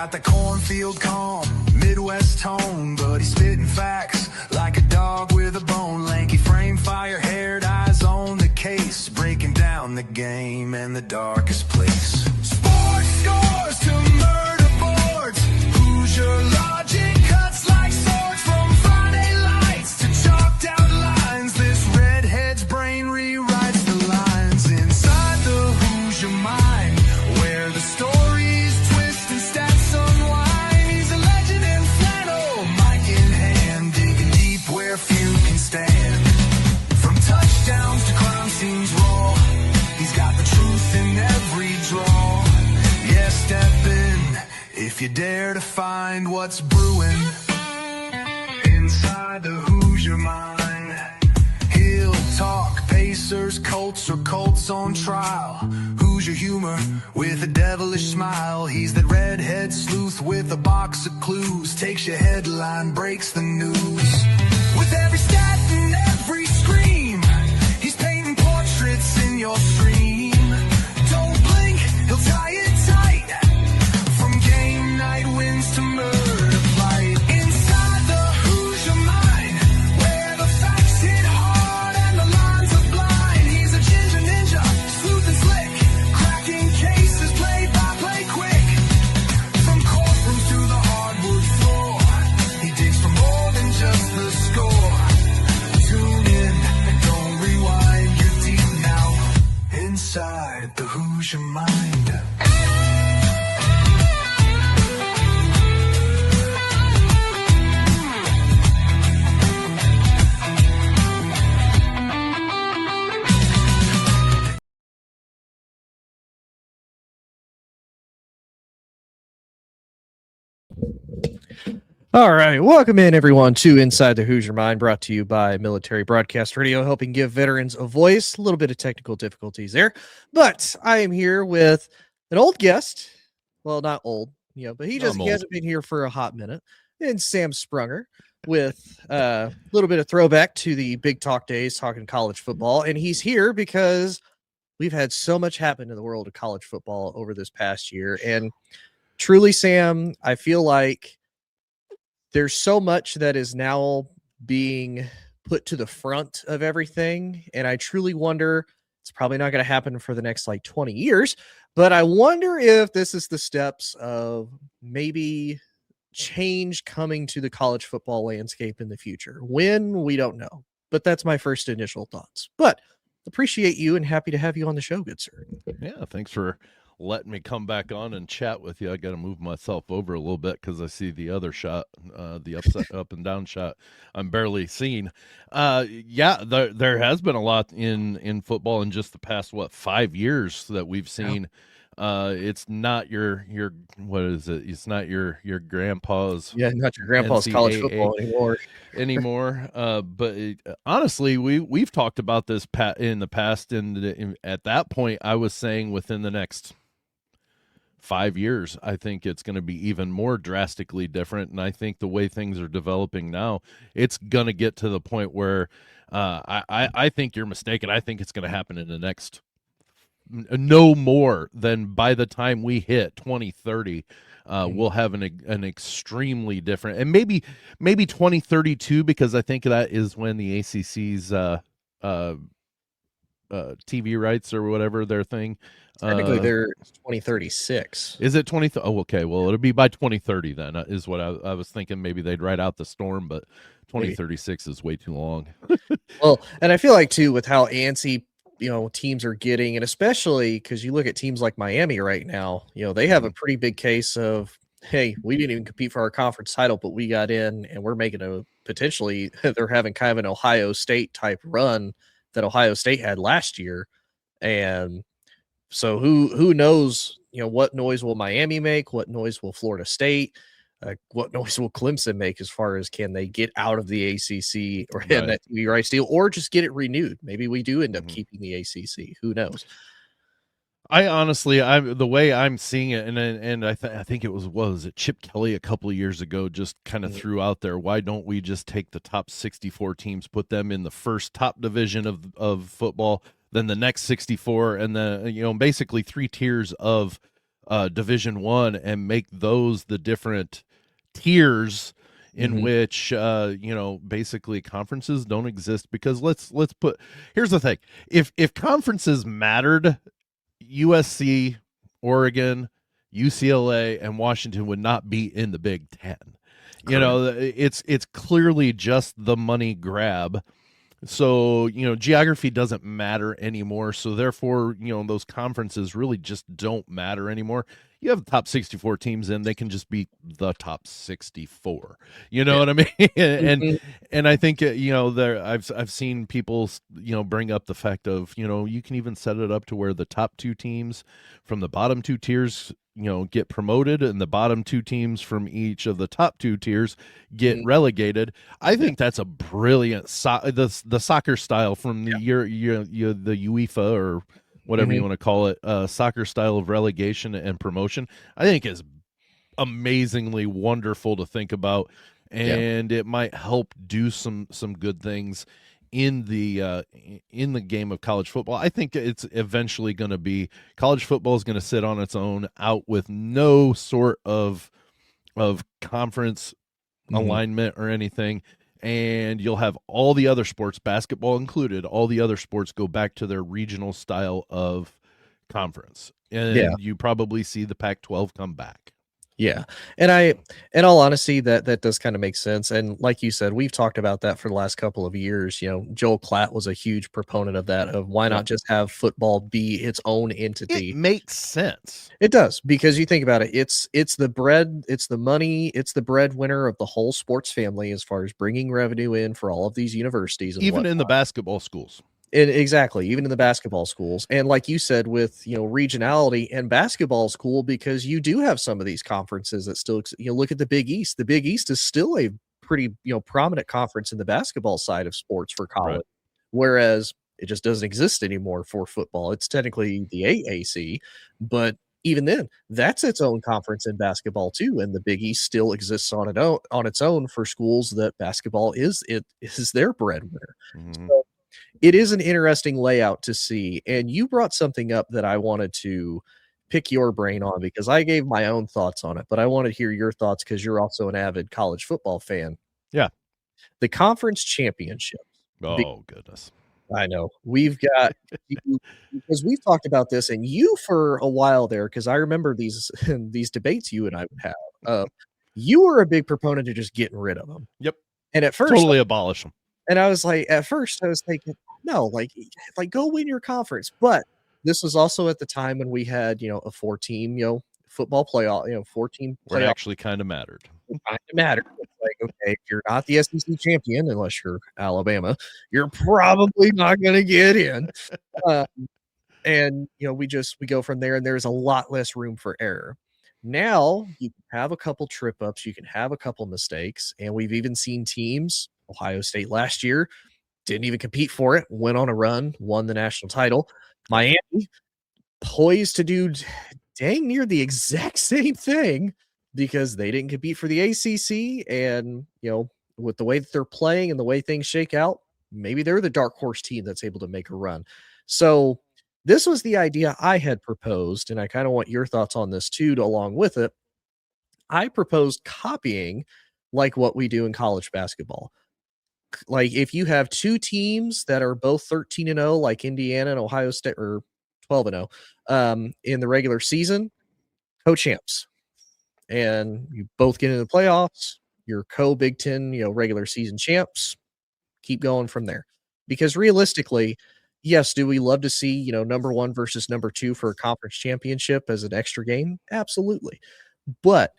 got the cornfield calm, Midwest tone, but he's spitting facts like a dog with a bone. Lanky frame, fire-haired, eyes on the case, breaking down the game and the darkest place. Sports scores to murder boards, Hoosier logic cuts like swords. From Friday lights to chalked out lines, this redhead's brain rewrites the lines inside the Hoosier mind, where the stories twist and stats unwind. He's a legend in flannel, mic in hand, digging deep where few can stand. From touchdowns to crime scenes raw, he's got the truth in every draw. Yeah, step in if you dare to find what's brewing inside the Hoosier mind. He'll talk Pacers, Colts, or Colts on trial. Hoosier humor with a devilish smile. He's that redhead sleuth with a box of clues. Takes your headline, breaks the news. With every stat and every scream, he's painting portraits in your stream. Don't blink, he'll tie it tight. From game night wins to murder flight. Inside the Hoosier mind, where the facts hit hard and the lines are blind. He's a ginger ninja, smooth and slick, cracking cases play by play quick. From courtrooms to the hardwood floor, he digs for more than just the score. Tune in and don't rewind, you're deep now inside the Hoosier mind. All right, welcome in everyone to Inside the Hoosier Mind, brought to you by Military Broadcast Radio, helping give veterans a voice. A little bit of technical difficulties there, but I am here with an old guest. Well, not old, but he hasn't been here for a hot minute. And Sam Sprunger with a little bit of throwback to the Big Talk days, talking college football. And he's here because we've had so much happen in the world of college football over this past year. And truly, Sam, I feel like there's so much that is now being put to the front of everything. And I truly wonder, it's probably not going to happen for the next 20 years, but I wonder if this is the steps of maybe change coming to the college football landscape in the future. When, we don't know, but that's my first initial thoughts. But appreciate you and happy to have you on the show, good sir. Yeah, thanks for letting me come back on and chat with you. I got to move myself over a little bit because I see the other shot, the up and down shot I'm barely seeing. There has been a lot in football in just the past 5 years that we've seen. It's not your what is it? It's not your grandpa's. Yeah, not your grandpa's NCAA college football anymore. But honestly, we've talked about this in the past, and at that point, I was saying within the next 5 years, I think it's going to be even more drastically different. And I think the way things are developing now, it's going to get to the point where I think you're mistaken. I think it's going to happen in the next no more than by the time we hit 2030. We'll have an extremely different, and maybe 2032, because I think that is when the ACC's TV rights or whatever their thing. Technically, they're 2036. Is it 20? Oh, okay. Well, it'll be by 2030 then. Is what I was thinking. Maybe they'd ride out the storm, but 2036 is way too long. Well, and I feel like too, with how antsy teams are getting, and especially because you look at teams like Miami right now, they have a pretty big case of, hey, we didn't even compete for our conference title, but we got in, and we're making they're having kind of an Ohio State type run that Ohio State had last year. And so who knows, what noise will Miami make? What noise will Florida State? What noise will Clemson make as far as can they get out of the ACC or in that TV rights deal, or just get it renewed? Maybe we do end up keeping the ACC. Who knows? I honestly, the way I'm seeing it, and I think it was it Chip Kelly a couple of years ago just kind of threw out there, why don't we just take the top 64 teams, put them in the first top division of football, then the next 64, and then basically 3 tiers of Division One and make those the different tiers in which basically conferences don't exist. Because let's put, here's the thing: if conferences mattered, USC, Oregon, UCLA, and Washington would not be in the Big Ten. It's clearly just the money grab. So, geography doesn't matter anymore. So therefore, those conferences really just don't matter anymore. You have the top 64 teams in, they can just be the top 64. You know what I mean? And I think I've seen people bring up the fact of, you can even set it up to where the top two teams from the bottom two tiers get promoted, and the bottom two teams from each of the top two tiers get relegated. I think that's a brilliant the soccer style from the the UEFA or whatever you want to call it, soccer style of relegation and promotion. I think is amazingly wonderful to think about, and it might help do some good things in the game of college football. I think it's eventually going to be, college football is going to sit on its own, out with no sort of conference alignment or anything, and you'll have all the other sports, basketball included, all the other sports go back to their regional style of conference, and you probably see the Pac-12 come back. Yeah. And in all honesty, that does kind of make sense. And like you said, we've talked about that for the last couple of years. Joel Klatt was a huge proponent of that, of why not just have football be its own entity. It makes sense. It does, because you think about it, it's the bread, it's the money, it's the breadwinner of the whole sports family as far as bringing revenue in for all of these universities. And even in the basketball schools. Exactly, even in the basketball schools. And like you said, with regionality, and basketball is cool because you do have some of these conferences that still, look at the Big East. The Big East is still a pretty prominent conference in the basketball side of sports for college, whereas it just doesn't exist anymore for football. It's technically the AAC, but even then, that's its own conference in basketball too, and the Big East still exists on its own for schools that basketball is their breadwinner. So, it is an interesting layout to see, and you brought something up that I wanted to pick your brain on, because I gave my own thoughts on it, but I want to hear your thoughts because you're also an avid college football fan. Yeah. The conference championships. Oh, goodness. I know. We've got because we've talked about this, and you for a while there, because I remember these debates you and I would have. You were a big proponent of just getting rid of them. Yep. And at first, totally abolish them. And I was like, at first I was thinking, no, like go win your conference. But this was also at the time when we had, a 4-team, football playoff, 4-team playoff. Where it actually kind of mattered. It kind of mattered. It's like, okay, if you're not the SEC champion, unless you're Alabama, you're probably not going to get in. And, we go from there, and there's a lot less room for error. Now you can have a couple trip ups, you can have a couple mistakes, and we've even seen teams, Ohio State last year, didn't even compete for it, went on a run, won the national title. Miami, poised to do dang near the exact same thing because they didn't compete for the ACC. And, with the way that they're playing and the way things shake out, maybe they're the dark horse team that's able to make a run. So this was the idea I had proposed, and I kind of want your thoughts on this too, along with it. I proposed copying like what we do in college basketball. Like if you have two teams that are both 13-0, like Indiana and Ohio State, or 12-0 in the regular season, co-champs, and you both get into the playoffs, you're co-Big Ten, regular season champs, keep going from there. Because realistically, yes, do we love to see, number one versus number two for a conference championship as an extra game? Absolutely. But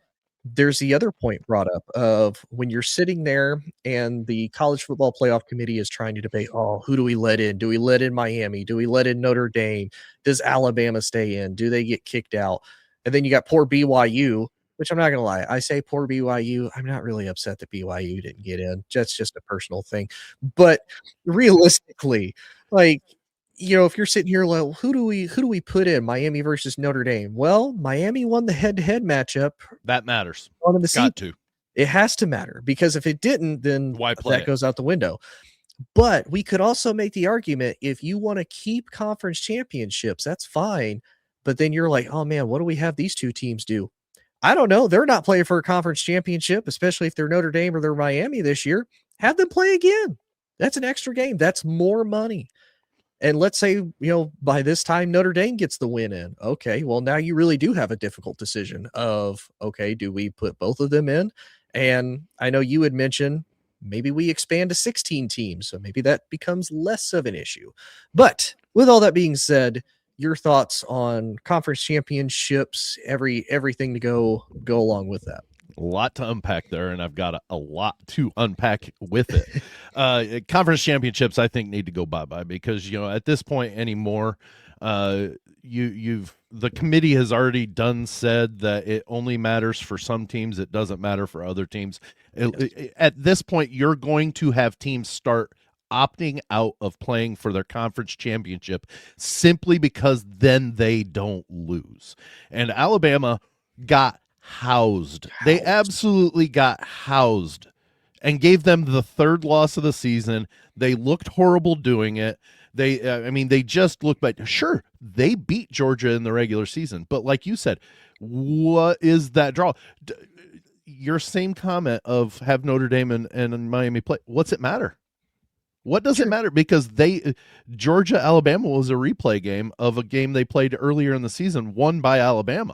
there's the other point brought up of when you're sitting there and the college football playoff committee is trying to debate, who do we let in? Do we let in Miami? Do we let in Notre Dame? Does Alabama stay in? Do they get kicked out? And then you got poor BYU, which I'm not going to lie. I say poor BYU. I'm not really upset that BYU didn't get in. That's just a personal thing. But realistically, if you're sitting here like, who do we put in, Miami versus Notre Dame? Well, Miami won the head-to-head matchup. That matters. Got to. It has to matter, because if it didn't, then why play that goes out the window. But we could also make the argument, if you want to keep conference championships, that's fine, But then you're like, oh man, what do we have these two teams do? I don't know. They're not playing for a conference championship, especially if they're Notre Dame or they're Miami this year. Have them play again. That's an extra game. That's more money. And let's say, by this time Notre Dame gets the win in. Okay, well, now you really do have a difficult decision of, okay, do we put both of them in? And I know you had mentioned maybe we expand to 16 teams, so maybe that becomes less of an issue. But with all that being said, your thoughts on conference championships, everything to go along with that. A lot to unpack there, and I've got a lot to unpack with it. Conference championships, I think, need to go bye-bye because, at this point anymore, the committee has already said that it only matters for some teams. It doesn't matter for other teams. At this point, you're going to have teams start opting out of playing for their conference championship simply because then they don't lose. And Alabama got housed. They absolutely got housed and gave them the third loss of the season. They looked horrible doing it. They just looked like, sure, they beat Georgia in the regular season, but like you said, what is that draw? Your same comment of have Notre Dame and Miami play. What's it matter? What does it matter? Because Georgia Alabama was a replay game of a game they played earlier in the season, won by Alabama.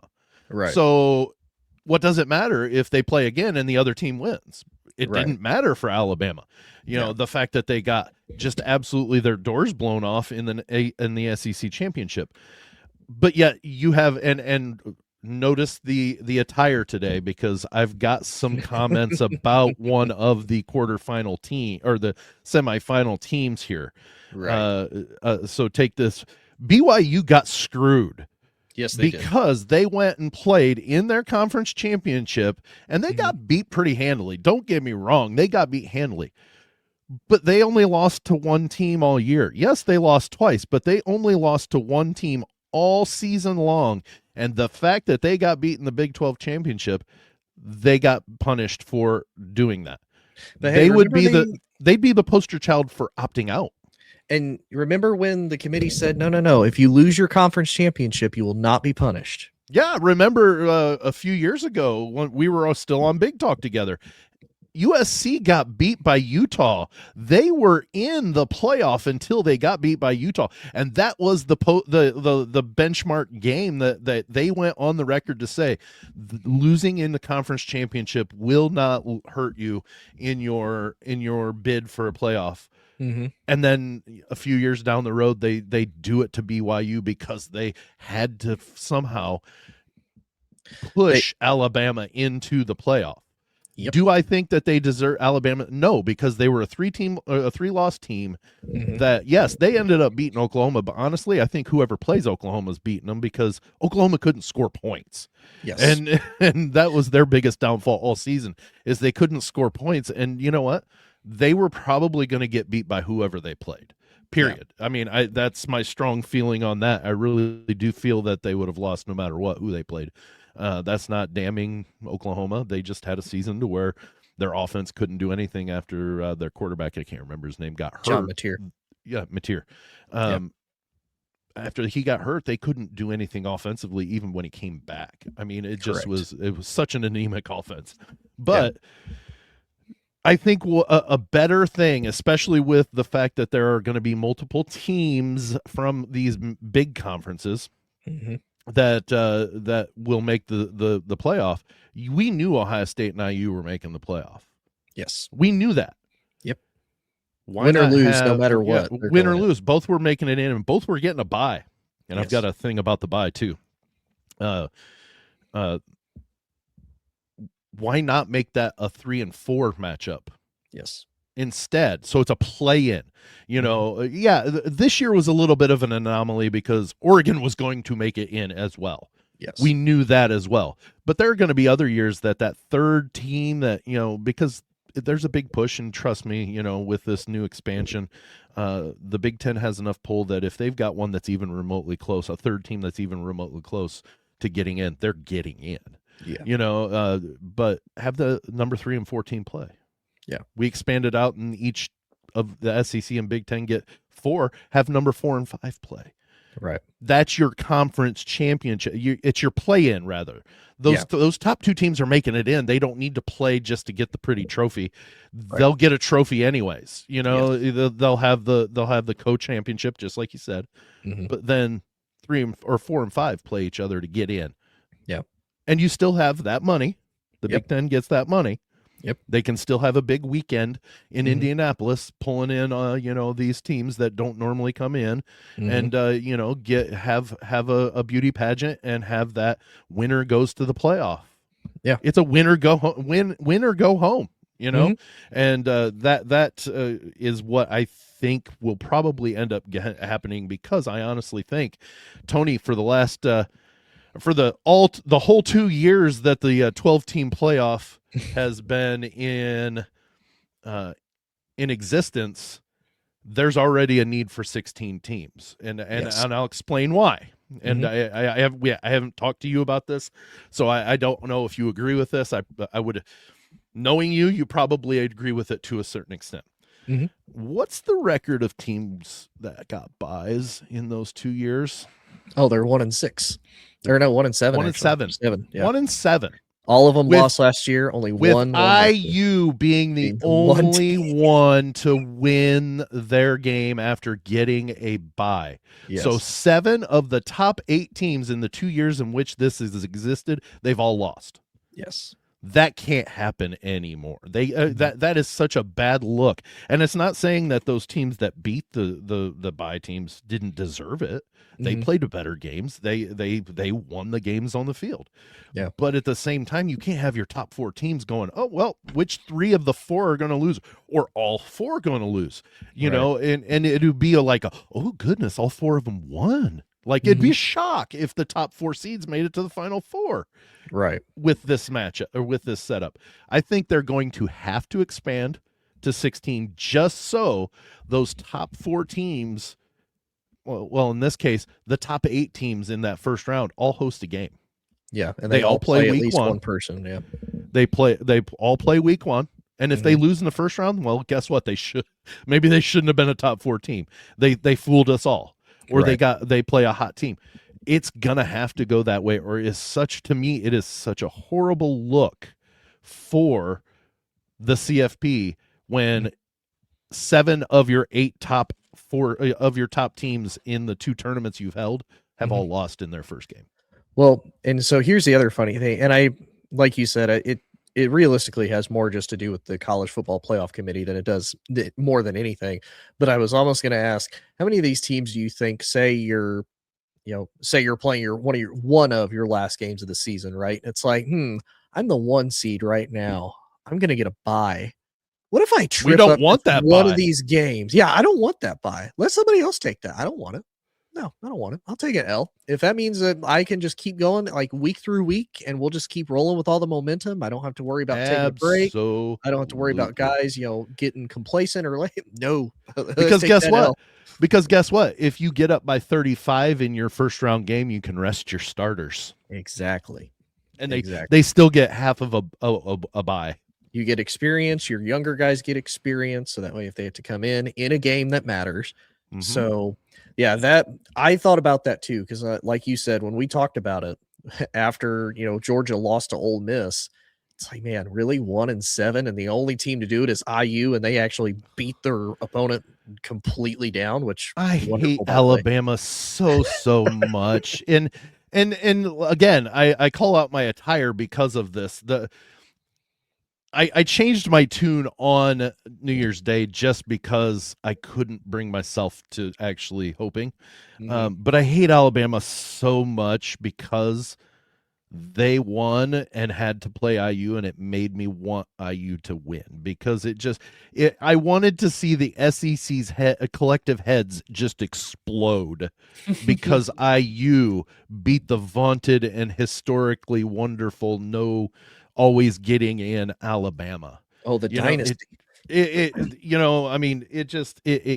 Right. So what does it matter if they play again and the other team wins? It didn't matter for Alabama. The fact that they got just absolutely their doors blown off in the SEC championship. But yet you have and notice the attire today, because I've got some comments about one of the quarterfinal team or the semifinal teams here. Right. So take this. BYU got screwed. Yes, they because they went and played in their conference championship and they got beat pretty handily. Don't get me wrong. They got beat handily, but they only lost to one team all year. Yes, they lost twice, but they only lost to one team all season long. And the fact that they got beat in the Big 12 championship, they got punished for doing that. But hey, they'd be the poster child for opting out. And remember when the committee said, no, if you lose your conference championship, you will not be punished. Yeah, remember a few years ago when we were all still on Big Talk together, USC got beat by Utah. They were in the playoff until they got beat by Utah, and that was the benchmark game that they went on the record to say losing in the conference championship will not hurt you in your bid for a playoff. Mm-hmm. And then a few years down the road, they do it to BYU because they had to somehow push Alabama into the playoff. Yep. Do I think that they deserve Alabama? No, because they were a three-loss team. Mm-hmm. That yes, they ended up beating Oklahoma, but honestly, I think whoever plays Oklahoma's beating them because Oklahoma couldn't score points. Yes, and that was their biggest downfall all season is they couldn't score points. And you know what? They were probably going to get beat by whoever they played, period. Yeah. I mean, that's my strong feeling on that. I really do feel that they would have lost no matter who they played. That's not damning Oklahoma. They just had a season to where their offense couldn't do anything after their quarterback, I can't remember his name, got hurt. John Mateer. Yeah, Mateer. After he got hurt, they couldn't do anything offensively even when he came back. I mean, it was such an anemic offense. But I think a better thing, especially with the fact that there are going to be multiple teams from these big conferences that will make the playoff. We knew Ohio State and IU were making the playoff. Yes, we knew that. Yep. Win or lose, no matter what. Win or lose, both were making it in, and both were getting a bye. And I've got a thing about the bye too. Why not make that a 3-4 matchup? Yes. Instead, so it's a play-in. This year was a little bit of an anomaly because Oregon was going to make it in as well. Yes. We knew that as well. But there are going to be other years that third team that, because there's a big push, and trust me, with this new expansion, the Big Ten has enough pull that if they've got one that's even remotely close, a third team that's even remotely close to getting in, they're getting in. Yeah. But have the number 3 and 4 team play. Yeah. We expanded out in each of the SEC and Big Ten get 4, have number 4 and 5 play. Right. That's your conference championship. It's your play-in, rather. Those top two teams are making it in. They don't need to play just to get the pretty trophy. They'll get a trophy anyways. You know, they'll have the co-championship, just like you said. Mm-hmm. But then 3 or 4 and 5 play each other to get in. Yeah. And you still have that money. The Big Ten gets that money. Yep. They can still have a big weekend in Indianapolis, pulling in, these teams that don't normally come in, and have a beauty pageant and have that winner goes to the playoff. Yeah, it's a winner go home, win or go home. And that is what I think will probably end up happening, because I honestly think, Tony, for the last for the whole 2 years that the 12-team playoff has been in existence, there's already a need for 16 teams, and I'll explain why. And I haven't talked to you about this, so I don't know if you agree with this. I would, knowing you probably agree with it to a certain extent. What's the record of teams that got buys in those 2 years? Oh, they're 1-6. Or no, 1-7. 1-7. 7. Yeah. 1-7. All of them lost last year. Only with one. IU being the only one to win their game after getting a bye. Yes. So 7 of the top 8 teams in the 2 years in which this has existed, they've all lost. Yes. That can't happen anymore. That is such a bad look. And it's not saying that those teams that beat the bye teams didn't deserve it. They played better games. They won the games on the field. Yeah. But at the same time, you can't have your top 4 teams going, oh, well, which 3 of the 4 are going to lose, or all 4 going to lose, you know, and it would be oh goodness, all 4 of them won. Like, it'd be a shock if the top 4 seeds made it to the Final Four. Right. With this matchup, or with this setup. I think they're going to have to expand to 16 just so those top 4 teams, well, in this case, the top 8 teams in that first round all host a game. Yeah, and they all play at week least 1. one person, yeah. They all play week 1. And if they lose in the first round, well, guess what? Maybe they shouldn't have been a top 4 team. They fooled us all. Or they play a hot team. It's gonna have to go that way, or it is such a horrible look for the CFP when 7 of your 8 top 4 of your top teams in the 2 tournaments you've held have all lost in their first game. Well, and so here's the other funny thing, and I, like you said, it realistically has more just to do with the college football playoff committee than it does more than anything. But I was almost going to ask, how many of these teams do you think, say you're playing one of your last games of the season, right? It's like, I'm the 1 seed right now. I'm going to get a bye. What if I trip up one of these games? Yeah, I don't want that bye. Let somebody else take that. I don't want it. No, I don't want it. I'll take an L. If that means that I can just keep going like week through week and we'll just keep rolling with all the momentum, I don't have to worry about taking a break. I don't have to worry about guys, getting complacent or late. No. Because guess what? L. Because guess what? If you get up by 35 in your first round game, you can rest your starters. Exactly. And they still get half of a bye. You get experience. Your younger guys get experience. So that way, if they have to come in a game that matters. So yeah, that I thought about that too. Cause like you said, when we talked about it after, Georgia lost to Ole Miss, it's like, man, really 1-7. And the only team to do it is IU. And they actually beat their opponent completely down, which I hate Alabama so much. And again, I call out my attire because of this. I changed my tune on New Year's Day just because I couldn't bring myself to actually hoping. But I hate Alabama so much because they won and had to play IU, and it made me want IU to win because I wanted to see the SEC's collective heads just explode because IU beat the vaunted and historically wonderful always getting in Alabama. Oh, the dynasty. It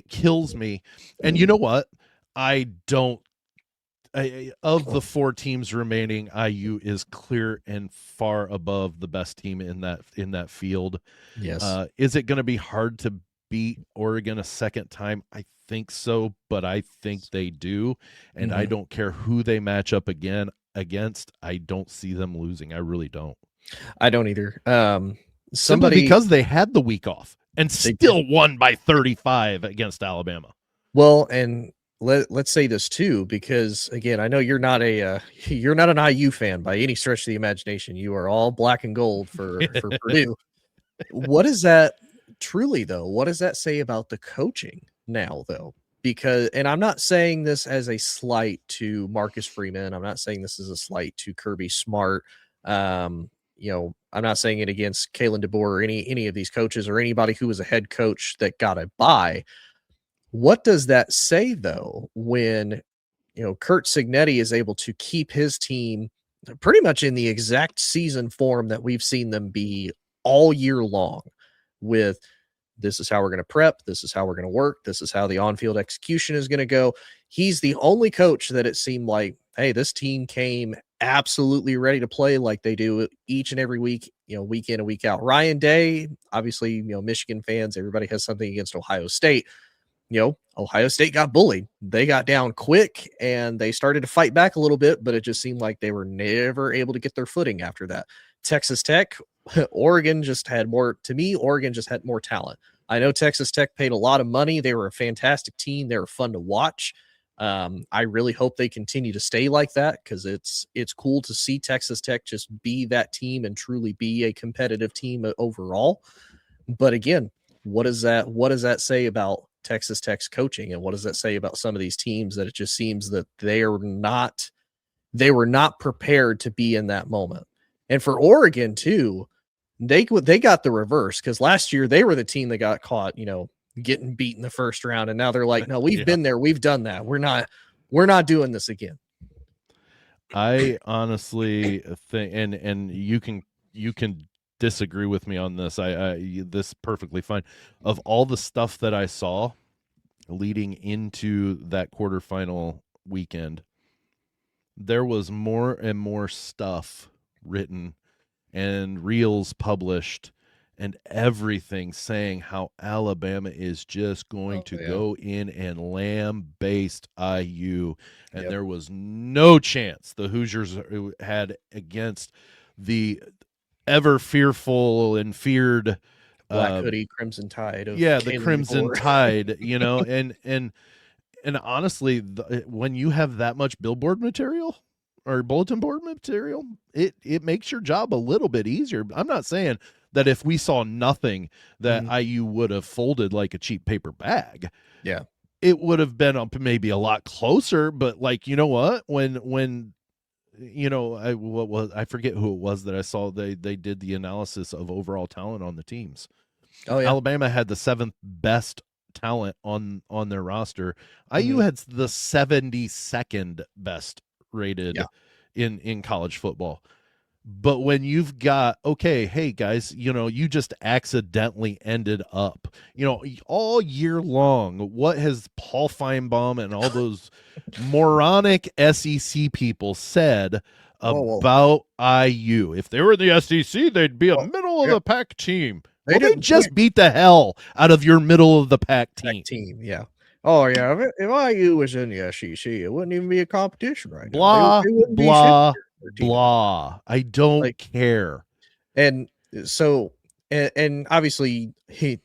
kills me. And you know what? Of the 4 teams remaining, IU is clear and far above the best team in that field. Yes. Is it going to be hard to beat Oregon a second time? I think so, but I think they do. And I don't care who they match up against. I don't see them losing. I really don't. I don't either. Simply because they had the week off and still won by 35 against Alabama. Well, and let's say this too, because again, I know you're not an IU fan by any stretch of the imagination. You are all black and gold for Purdue. What is that truly though? What does that say about the coaching now though? Because, and I'm not saying this as a slight to Marcus Freeman. I'm not saying this is a slight to Kirby Smart. I'm not saying it against Kalen DeBoer or any of these coaches or anybody who was a head coach that got a bye. What does that say though, when, Kurt Signetti is able to keep his team pretty much in the exact season form that we've seen them be all year long, with this is how we're going to prep, this is how we're going to work, this is how the on-field execution is going to go. He's the only coach that it seemed like, hey, this team came absolutely ready to play like they do each and every week, week in and week out. Ryan Day, obviously, Michigan fans, everybody has something against Ohio State. Ohio State got bullied. They got down quick and they started to fight back a little bit, but it just seemed like they were never able to get their footing after that. Texas Tech, Oregon just had more talent. I know Texas Tech paid a lot of money. They were a fantastic team. They were fun to watch. I really hope they continue to stay like that, because it's cool to see Texas Tech just be that team and truly be a competitive team overall. But again, what does that say about Texas Tech's coaching, and what does that say about some of these teams that it just seems that they were not prepared to be in that moment? And for Oregon too, they got the reverse, because last year they were the team that got caught, getting beat in the first round, and now they're like, no, we've been there, we've done that, we're not doing this again. I honestly think, and you can disagree with me on this. This is perfectly fine. Of all the stuff that I saw leading into that quarterfinal weekend, there was more and more stuff written and reels published and everything saying how Alabama is just going to go in and lambaste IU. And there was no chance the Hoosiers had against the ever fearful and feared Black hoodie, Crimson Tide. The Crimson Tide, and honestly, when you have that much billboard material or bulletin board material, it makes your job a little bit easier. I'm not saying that if we saw nothing that IU would have folded like a cheap paper bag. Yeah. It would have been up maybe a lot closer, but like, you know what, when I forget who it was that I saw, they did the analysis of overall talent on the teams. Oh yeah. Alabama had the 7th best talent on their roster. IU had the 72nd best rated in college football. But when you've got, okay, hey guys, you just accidentally ended up, all year long, what has Paul Feinbaum and all those moronic SEC people said about IU? If they were in the SEC, they'd be a middle of the pack team. They just beat the hell out of your middle of the pack team. Yeah. Oh yeah. If IU was in the SEC, it wouldn't even be a competition right now. Blah. Blah. I don't care. And so, and obviously,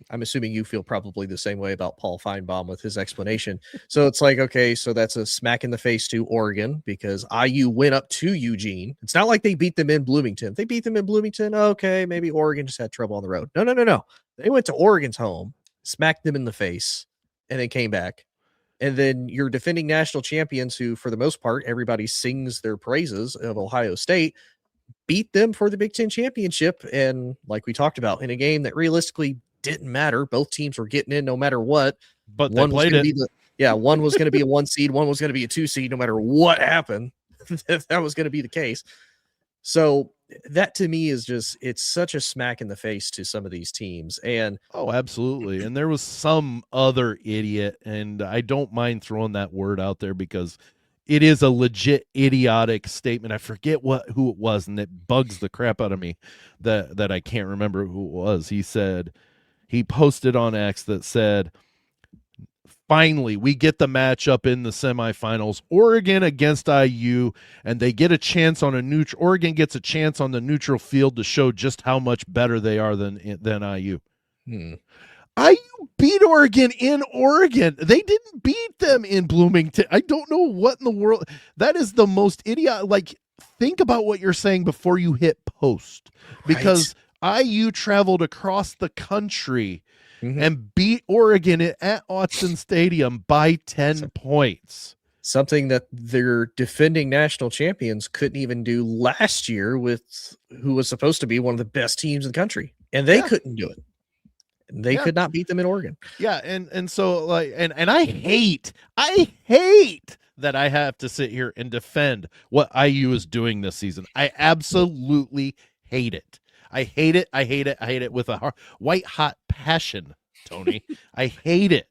I'm assuming you feel probably the same way about Paul Feinbaum with his explanation. So it's like, okay, so that's a smack in the face to Oregon, because IU went up to Eugene. It's not like they beat them in Bloomington. If they beat them in Bloomington, okay, maybe Oregon just had trouble on the road. No. They went to Oregon's home, smacked them in the face, and then came back. And then your defending national champions, who for the most part, everybody sings their praises of Ohio State, beat them for the Big Ten championship. And like we talked about, in a game that realistically didn't matter, both teams were getting in no matter what. But one was going to be one was going to be a 1 seed, one was going to be a 2 seed, no matter what happened. That was going to be the case. So that to me is just, it's such a smack in the face to some of these teams. And oh, absolutely. And there was some other idiot, and I don't mind throwing that word out there because it is a legit idiotic statement. I forget who it was, and it bugs the crap out of me that I can't remember who it was. He said, he posted on X that said, finally, we get the matchup in the semifinals. Oregon against IU, and they get a chance on a neutral. Oregon gets a chance on the neutral field to show just how much better they are than IU. IU beat Oregon in Oregon. They didn't beat them in Bloomington. I don't know what in the world. That is the most idiot. Like, think about what you're saying before you hit post, because IU traveled across the country and beat Oregon at Autzen Stadium by 10 points. Something that their defending national champions couldn't even do last year with who was supposed to be one of the best teams in the country. And they couldn't do it. They could not beat them in Oregon. Yeah, and so like and I hate that I have to sit here and defend what IU is doing this season. I absolutely hate it. I hate it. I hate it. I hate it with a white hot passion, Tony. I hate it.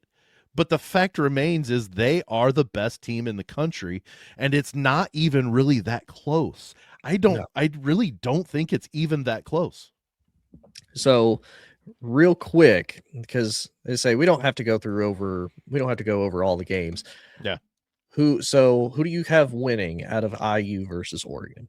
But the fact remains is they are the best team in the country, and it's not even really that close. I really don't think it's even that close. So real quick, because they say we don't have to go over all the games. Yeah. Who do you have winning out of IU versus Oregon?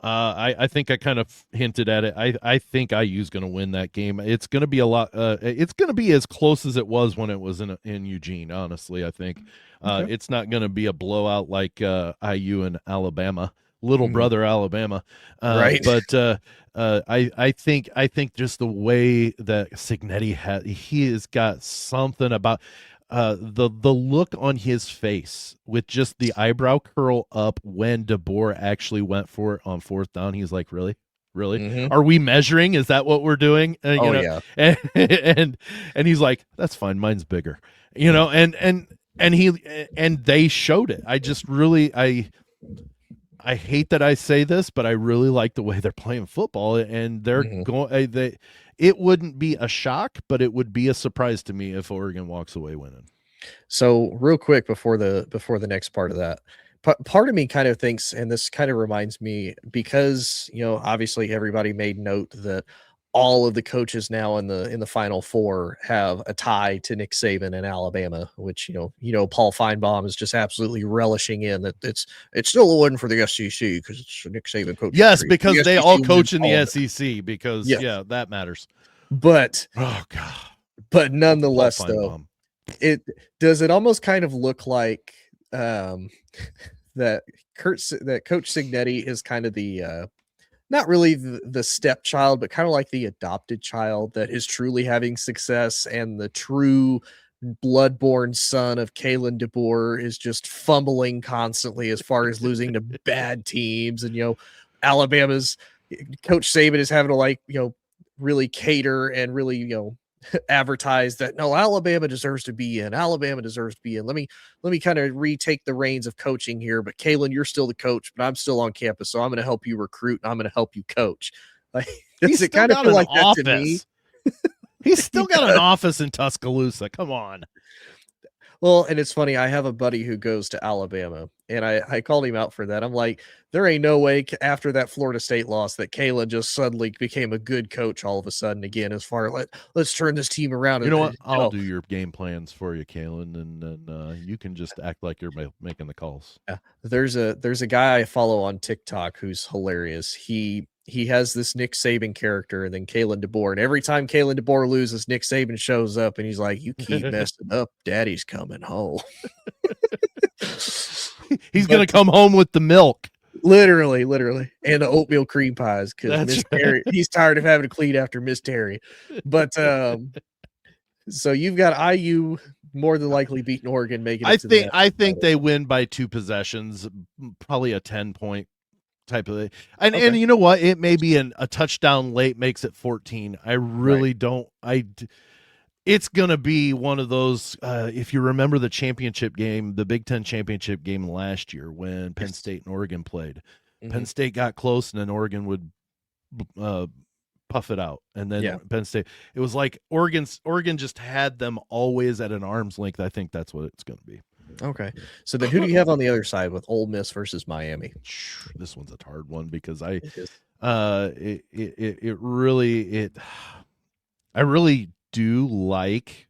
I think I kind of hinted at it. I think IU's going to win that game. It's going to be a lot. It's going to be as close as it was when it was in Eugene. Honestly, I think it's not going to be a blowout like IU and Alabama, little brother Alabama. Right. But I think just the way that Cignetti he has got something about. The look on his face with just the eyebrow curl up when DeBoer actually went for it on fourth down. He's like, really? Are we measuring? Is that what we're doing? Yeah. And he's like, that's fine. Mine's bigger, and they showed it. I just really, I hate that I say this, but I really like the way they're playing football, and they're going. It wouldn't be a shock, but it would be a surprise to me if Oregon walks away winning. So real quick before the next part of that, part of me kind of thinks, and this kind of reminds me, because obviously everybody made note that all of the coaches now in the Final Four have a tie to Nick Saban in Alabama, which Paul Feinbaum is just absolutely relishing in that it's still a win for the SEC because it's a Nick Saban coach. Yes, because they all coach in the SEC because that matters. But but nonetheless, though, it almost kind of look like that Coach Cignetti is kind of the not really the stepchild, but kind of like the adopted child that is truly having success, and the true blood-born son of Kalen DeBoer is just fumbling constantly as far as losing to bad teams. And, Alabama's Coach Saban is having to really cater and really, advertise that no, Alabama deserves to be in. Alabama deserves to be in. Let me kind of retake the reins of coaching here. But Kalen, you're still the coach, but I'm still on campus, so I'm going to help you recruit and I'm going to help you coach. Like, does it kind of feel like that to me? He's still got an office in Tuscaloosa. Come on. Well, and it's funny. I have a buddy who goes to Alabama, and I called him out for that. I'm like, there ain't no way after that Florida State loss that Kalen just suddenly became a good coach all of a sudden again. As far as let's turn this team around. You know what? I'll do your game plans for you, Kalen, and then you can just act like you're making the calls. Yeah, there's a guy I follow on TikTok who's hilarious. He has this Nick Saban character, and then Kalen DeBoer. And every time Kalen DeBoer loses, Nick Saban shows up, and he's like, "You keep messing up, Daddy's coming home." He's going to come home with the milk. Literally, and the oatmeal cream pies, because Miss Terry, he's tired of having to clean after Miss Terry. But so you've got IU more than likely beating Oregon, making it I think they win by 2 possessions, probably a 10-point type of thing. And you know what? It may be a touchdown late makes it 14. I really don't. It's going to be one of those, if you remember the championship game, the Big Ten championship game last year when Penn State and Oregon played. Penn State got close, and then Oregon would puff it out. And then Penn State, it was like Oregon just had them always at an arm's length. I think that's what it's going to be. Okay. So then who do you have on the other side with Ole Miss versus Miami? This one's a hard one because I really do like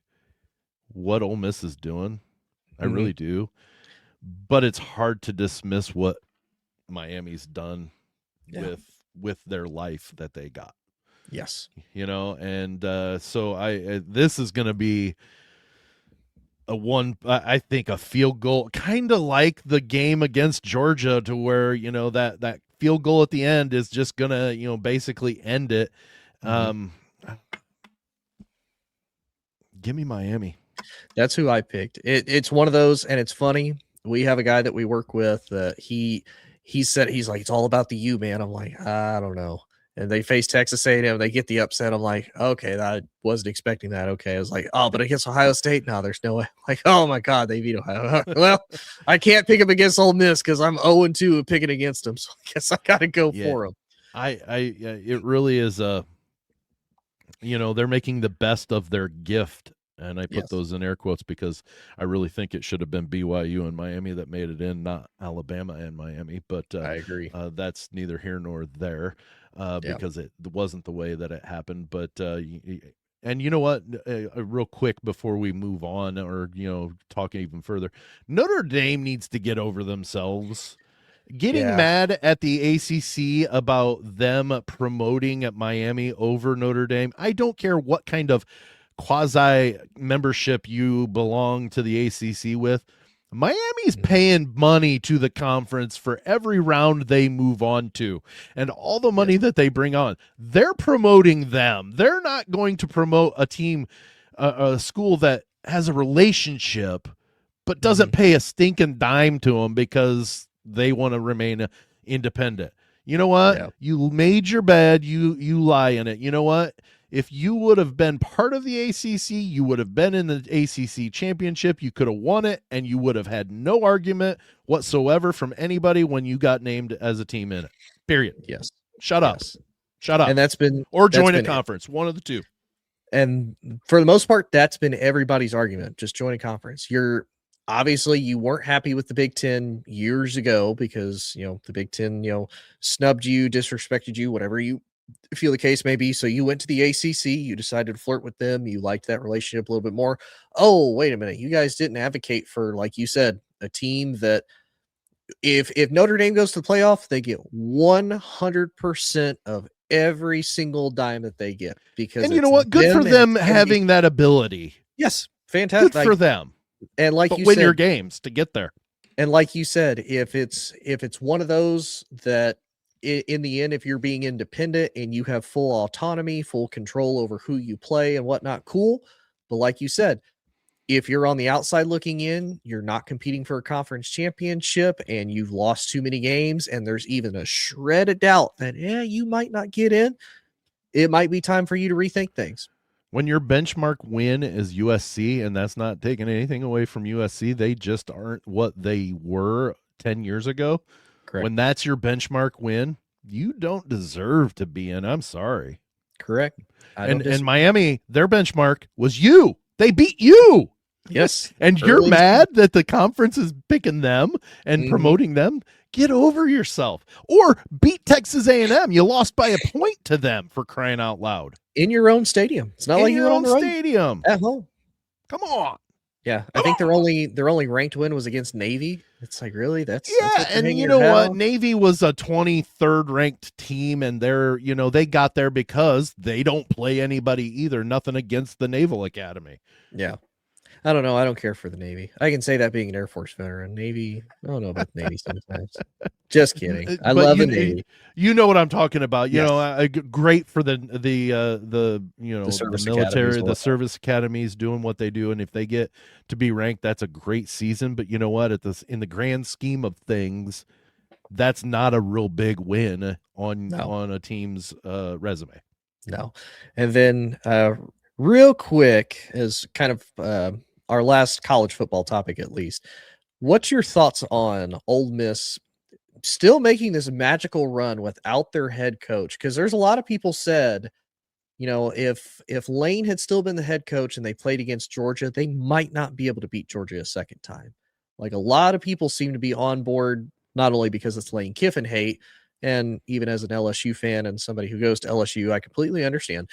what Ole Miss is doing. I really do. But it's hard to dismiss what Miami's done with their life that they got. Yes. And so this is going to be I think a field goal, kind of like the game against Georgia, to where, that field goal at the end is just going to, basically end it. Give me Miami. That's who I picked. It's one of those, and it's funny. We have a guy that we work with. He said, he's like, it's all about the U, man. I'm like, I don't know. And they face Texas A&M. They get the upset. I'm like, okay, I wasn't expecting that. Okay, I was like, oh, but against Ohio State, no, there's no way. Like, oh my God, they beat Ohio. Well, I can't pick them against Ole Miss because I'm 0-2 picking against them. So I guess I got to go for them. It really is they're making the best of their gift. And I put those in air quotes because I really think it should have been BYU and Miami that made it in, not Alabama and Miami. But I agree. That's neither here nor there because it wasn't the way that it happened. But and you know what? Real quick before we move on, or talk even further, Notre Dame needs to get over themselves. Getting mad at the ACC about them promoting at Miami over Notre Dame. I don't care what kind of quasi membership you belong to the ACC with. Miami's paying money to the conference for every round they move on to, and all the money that they bring on, they're promoting them. They're not going to promote a team, a school that has a relationship but doesn't pay a stinking dime to them because they want to remain independent. You know what? You made your bed. You lie in it. You know what? If you would have been part of the ACC, you would have been in the ACC championship. You could have won it, and you would have had no argument whatsoever from anybody when you got named as a team in it. Period. Yes. Shut up. Shut up. And that's been or join a conference. One of the two. And for the most part, that's been everybody's argument. Just join a conference. Obviously, you weren't happy with the Big Ten years ago because the Big Ten snubbed you, disrespected you, whatever you feel the case may be. So you went to the ACC, you decided to flirt with them, you liked that relationship a little bit more. Oh, wait a minute, you guys didn't advocate for, like you said, a team that if Notre Dame goes to the playoff, they get 100% of every single dime that they get. Because, and you know what, good for them having that ability. Yes, fantastic. Good for them. And like you win said, your games to get there. And like you said, if it's one of those that in the end, if you're being independent and you have full autonomy, full control over who you play and whatnot, cool. But like you said, if you're on the outside looking in, you're not competing for a conference championship and you've lost too many games and there's even a shred of doubt that, you might not get in, it might be time for you to rethink things. When your benchmark win is USC, and that's not taking anything away from USC, they just aren't what they were 10 years ago. Correct. When that's your benchmark win, you don't deserve to be in. I'm sorry. Correct. And Miami, their benchmark was you. They beat you. Yes. And you're mad that the conference is picking them and promoting them? Get over yourself. Or beat Texas A&M. You lost by a point to them, for crying out loud. In your own stadium. It's not like you're on the road. Stadium. At home. Come on. Yeah, I think their only ranked win was against Navy. It's like, really? That's and you know what? Navy was a 23rd ranked team, and they got there because they don't play anybody either. Nothing against the Naval Academy. Yeah. I don't know. I don't care for the Navy. I can say that being an Air Force veteran. Navy, I don't know about the Navy sometimes. Just kidding. I love the Navy. You know what I'm talking about. Yes. Great for the military, the service academies doing what they do, and if they get to be ranked, that's a great season. But you know what? In the grand scheme of things, that's not a real big win on a team's resume. No. And then real quick, as kind of our last college football topic, at least, what's your thoughts on Ole Miss still making this magical run without their head coach? Because there's a lot of people said, if Lane had still been the head coach and they played against Georgia, they might not be able to beat Georgia a second time. Like, a lot of people seem to be on board, not only because it's Lane Kiffin hate, and even as an LSU fan and somebody who goes to LSU, I completely understand.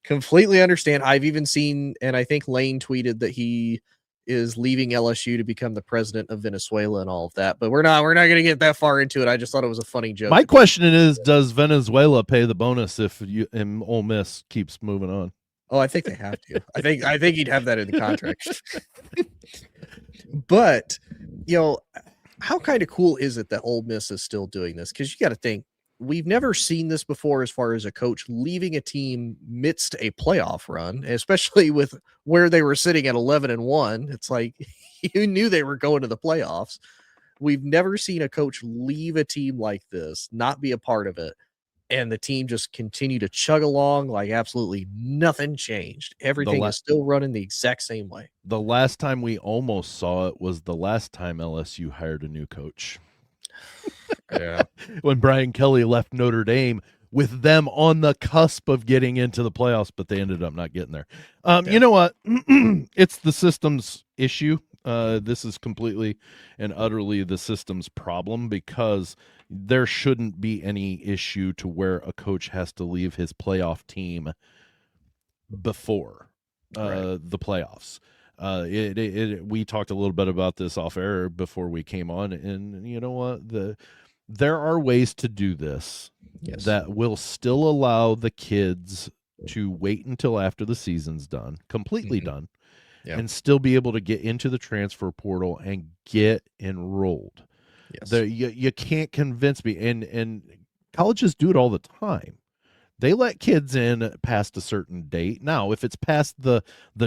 completely understand. I've even seen, and I think Lane tweeted that he is leaving LSU to become the president of Venezuela and all of that. But we're not going to get that far into it. I just thought it was a funny joke. My question is, does Venezuela pay the bonus if Ole Miss keeps moving on? Oh, I think they have to. I think he'd have that in the contract. But, how kind of cool is it that Ole Miss is still doing this? Because you got to think, we've never seen this before as far as a coach leaving a team midst a playoff run, especially with where they were sitting at 11-1. It's like you knew they were going to the playoffs. We've never seen a coach leave a team like this, not be a part of it, and the team just continue to chug along like absolutely nothing changed. Everything is still running the exact same way. The last time we almost saw it was the last time LSU hired a new coach. Yeah. When Brian Kelly left Notre Dame with them on the cusp of getting into the playoffs, but they ended up not getting there. You know what? It's the system's issue. This is completely and utterly the system's problem, because there shouldn't be any issue to where a coach has to leave his playoff team before the playoffs. We talked a little bit about this off air before we came on, and you know what? There are ways to do this that will still allow the kids to wait until after the season's done, completely done, and still be able to get into the transfer portal and get enrolled. Yes. You can't convince me, and colleges do it all the time. They let kids in past a certain date. Now, if it's past the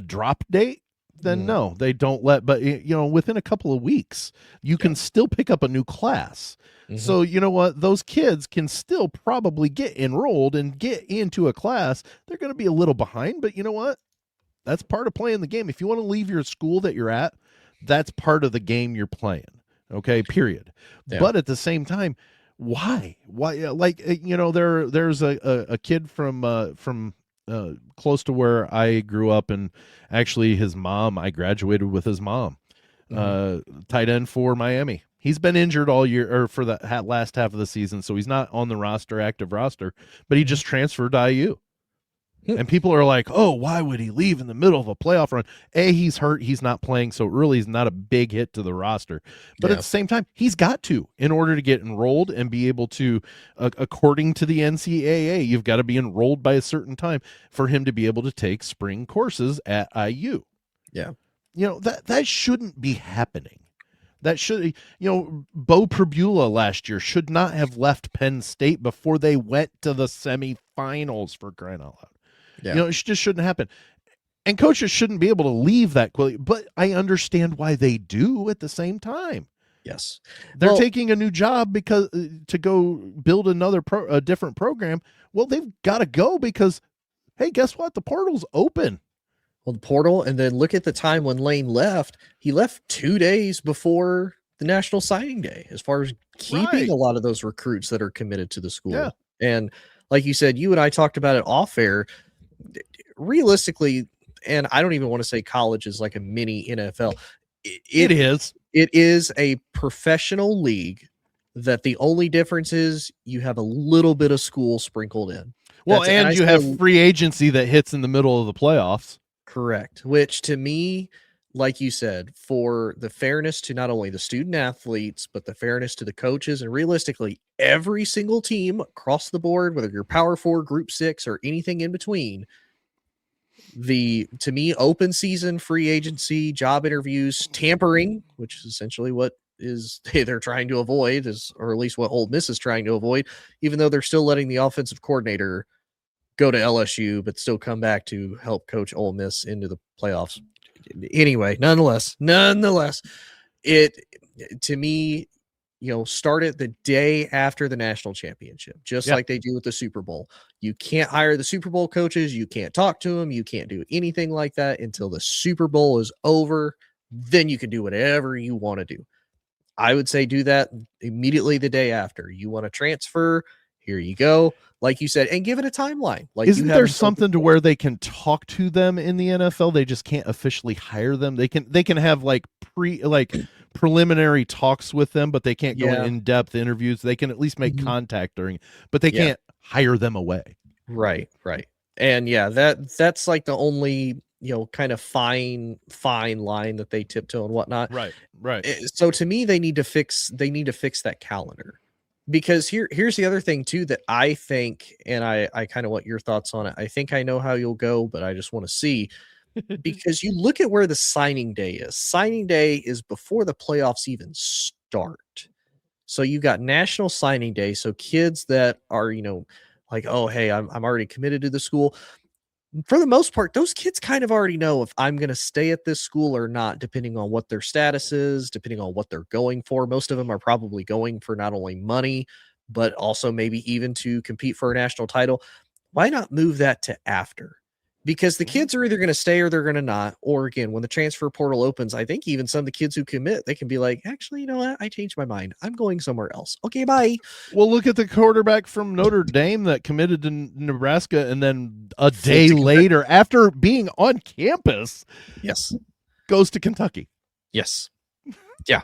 drop date, then no, they don't let. But within a couple of weeks, you can still pick up a new class. So you know what? Those kids can still probably get enrolled and get into a class. They're going to be a little behind, but you know what? That's part of playing the game. If you want to leave your school that you're at, that's part of the game you're playing. Okay, period. Yeah. But at the same time, why? Like, there's a kid from close to where I grew up, and actually his mom, I graduated with his mom, tight end for Miami. He's been injured all year, or for the last half of the season, so he's not on the active roster, but he just transferred to IU. And people are like, oh, why would he leave in the middle of a playoff run? He's hurt. He's not playing, so really he's not a big hit to the roster. But at the same time, he's got to, in order to get enrolled and be able to, according to the NCAA, you've got to be enrolled by a certain time for him to be able to take spring courses at IU. Yeah. That shouldn't be happening. That should, Bo Pribula last year should not have left Penn State before they went to the semifinals, for crying out loud. Yeah. It just shouldn't happen. And coaches shouldn't be able to leave that quickly, but I understand why they do at the same time. Yes. They're taking a new job because to go build a different program. Well, they've got to go because, hey, guess what? The portal's open. Well, the portal, and then look at the time when Lane left. He left 2 days before the National Signing Day, as far as keeping a lot of those recruits that are committed to the school. Yeah. And like you said, you and I talked about it off air. Realistically, and I don't even want to say college is like a mini NFL. It is. It is a professional league that the only difference is you have a little bit of school sprinkled in. Well, and you have free agency that hits in the middle of the playoffs. Correct. Which to me, like you said, for the fairness to not only the student athletes, but the fairness to the coaches, and realistically, every single team across the board, whether you're Power 4, Group 6, or anything in between, to me, open season, free agency, job interviews, tampering, which is essentially what they're trying to avoid, or at least what Ole Miss is trying to avoid, even though they're still letting the offensive coordinator go to LSU, but still come back to help coach Ole Miss into the playoffs. Anyway, nonetheless, it, to me, start it the day after the national championship, just like they do with the Super Bowl. You can't hire the Super Bowl coaches. You can't talk to them. You can't do anything like that until the Super Bowl is over. Then you can do whatever you want to do. I would say do that immediately the day after. You want to transfer, here you go. Like you said, and give it a timeline. Like, isn't there something to where they can talk to them in the NFL? They just can't officially hire them. They can have preliminary talks with them, but they can't go in-depth interviews. They can at least make contact during, but they can't hire them away. Right. And yeah, that's like the only, kind of fine line that they tiptoe and whatnot. Right. So to me, they need to fix that calendar. Because here's the other thing too that I think, and I kind of want your thoughts on it. I think I know how you'll go, but I just want to see, because you look at where the signing day is. Signing day is before the playoffs even start. So you got National Signing Day. So kids that are, like, oh, hey, I'm already committed to the school. For the most part, those kids kind of already know if I'm going to stay at this school or not, depending on what their status is, depending on what they're going for. Most of them are probably going for not only money, but also maybe even to compete for a national title. Why not move that to after? Because the kids are either going to stay or they're going to not. Or again, when the transfer portal opens, I think even some of the kids who commit, they can be like, actually, you know what? I changed my mind. I'm going somewhere else. Okay, bye. Well, look at the quarterback from Notre Dame that committed to Nebraska, and then a day later, after being on campus, yes, goes to Kentucky. Yes. Yeah.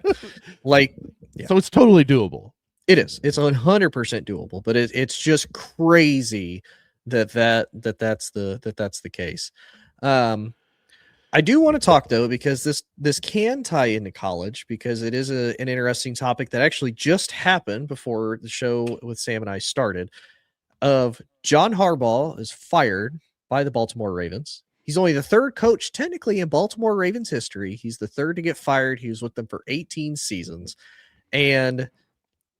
Like, yeah. So it's totally doable. It is. It's 100% doable, but it's just crazy that's the case. I do want to talk though, because this can tie into college, because it is an interesting topic that actually just happened before the show with Sam and I started. Of John Harbaugh is fired by the Baltimore Ravens. He's only the third coach technically in Baltimore Ravens history. He's the third to get fired. He was with them for 18 seasons, and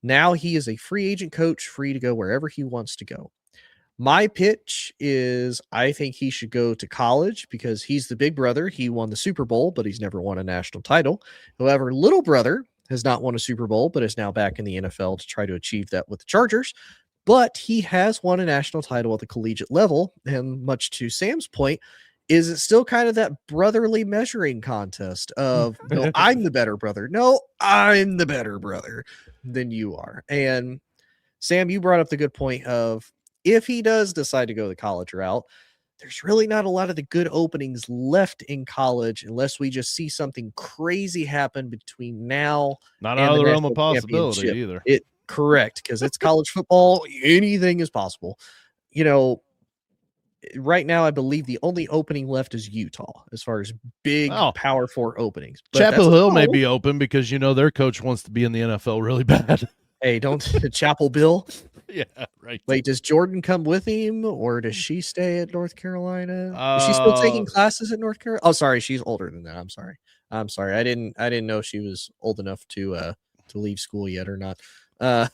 now he is a free agent coach, free to go wherever he wants to go. My pitch is I think he should go to college, because he's the big brother. He won the Super Bowl, but he's never won a national title. However, little brother has not won a Super Bowl, but is now back in the NFL to try to achieve that with the Chargers. But he has won a national title at the collegiate level. And much to Sam's point, is it still kind of that brotherly measuring contest of, no, I'm the better brother. No, I'm the better brother than you are. And Sam, you brought up the good point of, if he does decide to go the college route, there's really not a lot of the good openings left in college unless we just see something crazy happen between now not and out of the realm national of possibility championship. either. Correct, because it's college football. Anything is possible. Right now, I believe the only opening left is Utah as far as big Power 4 openings. But Chapel Hill may be open because, their coach wants to be in the NFL really bad. Hey, don't Chapel Bill. Yeah, right. Wait, does Jordan come with him, or does she stay at North Carolina? Is she still taking classes at North Carolina? Oh, sorry, she's older than that. I'm sorry. I didn't know she was old enough to leave school yet or not. I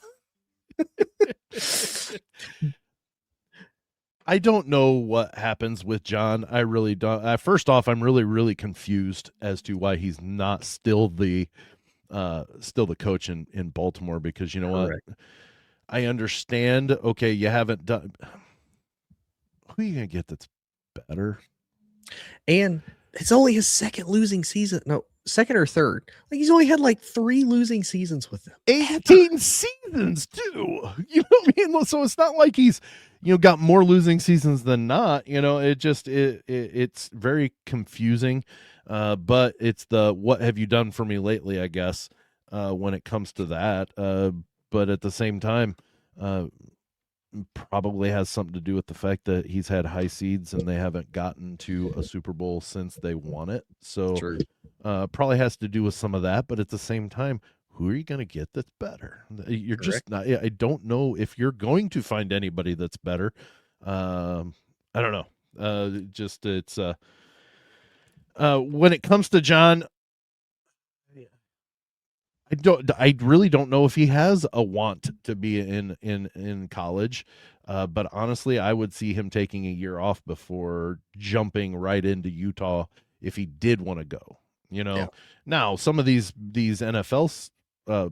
don't know what happens with John. I really don't. First off, I'm really, really confused as to why he's not still the coach in Baltimore, because you know Correct. what? I understand. Okay, you haven't done. Who are you gonna get that's better? And it's only his second losing season. No, second or third. Like, he's only had like 3 losing seasons with them. 18 seasons too. You know what I mean? So it's not like he's got more losing seasons than not. It's very confusing. But it's the what have you done for me lately, I guess, when it comes to that. But at the same time, probably has something to do with the fact that he's had high seeds and they haven't gotten to a Super Bowl since they won it. So probably has to do with some of that. But at the same time, who are you going to get that's better? You're just not. I don't know if you're going to find anybody that's better. I don't know. It's when it comes to John, I really don't know if he has a want to be in college. But honestly, I would see him taking a year off before jumping right into Utah if he did want to go. Now some of these NFL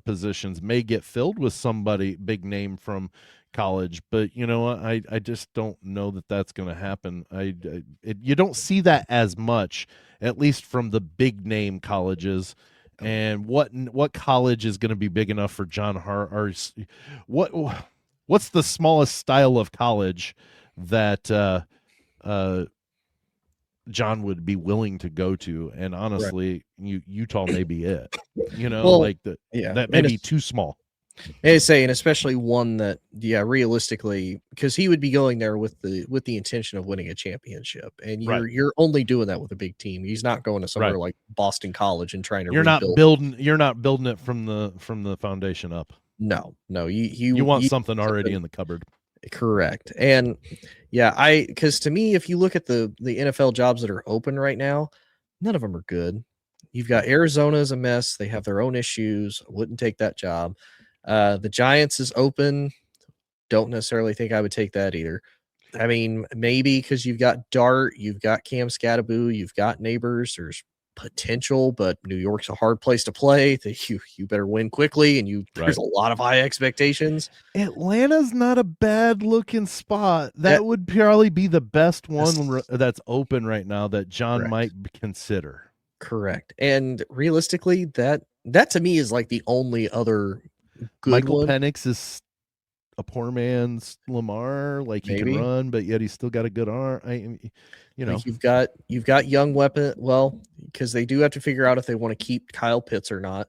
positions may get filled with somebody big name from college, but I just don't know that that's going to happen. You don't see that as much, at least from the big name colleges. And what college is going to be big enough for John what's the smallest style of college that John would be willing to go to? And honestly, Utah may be it. That may be too small. And say, and especially one that, yeah, realistically, because he would be going there with the intention of winning a championship, and you're only doing that with a big team. He's not going to somewhere like Boston College and trying to rebuild. You're not building it from the foundation up. No, you want something already in the cupboard. Correct. And yeah, because to me, if you look at the NFL jobs that are open right now, none of them are good. You've got Arizona is a mess. They have their own issues. Wouldn't take that job. The Giants is open. Don't necessarily think I would take that either. I mean, maybe because you've got Dart, you've got Cam Scattaboo, you've got Neighbors. There's potential, but New York's a hard place to play. You better win quickly, and there's a lot of high expectations. Atlanta's not a bad looking spot. That would probably be the best one that's open right now that John might consider. Correct. And realistically, that to me is like the only other good Michael one. Penix is a poor man's Lamar. Like, he can run, but yet he's still got a good arm. Like you've got young weapon. Well, because they do have to figure out if they want to keep Kyle Pitts or not.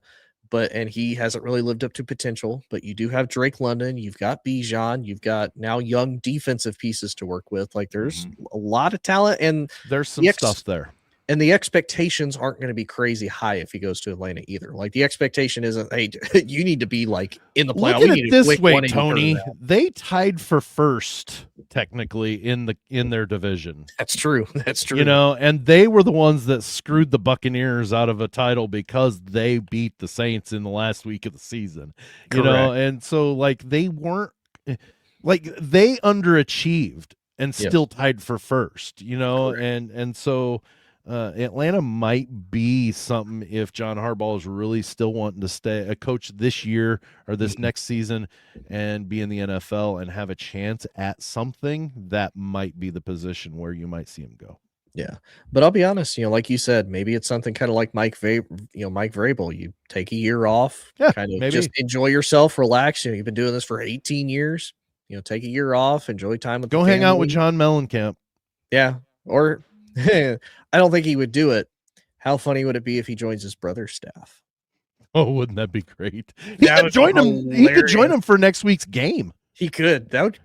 And he hasn't really lived up to potential. But you do have Drake London. You've got Bijan. You've got now young defensive pieces to work with. Like, there's a lot of talent, and there's some stuff there. And the expectations aren't going to be crazy high if he goes to Atlanta either. Like, the expectation isn't, hey, you need to be like in the playoff. Look at it this way, Tony. They tied for first technically in their division. That's true. That's true. And they were the ones that screwed the Buccaneers out of a title because they beat the Saints in the last week of the season. And so like they weren't like they underachieved and still tied for first. And so. Atlanta might be something if John Harbaugh is really still wanting to stay a coach this year or this next season and be in the NFL and have a chance at something. That might be the position where you might see him go. Yeah, but I'll be honest, like you said, maybe it's something kind of like Mike Vrabel. You take a year off, kind of just enjoy yourself, relax. You've been doing this for 18 years. Take a year off, enjoy time with. Go hang out with John Mellencamp. Yeah, or. I don't think he would do it. How funny would it be if he joins his brother's staff? Oh, wouldn't that be great? He could join him. He could join him for next week's game. He could. That would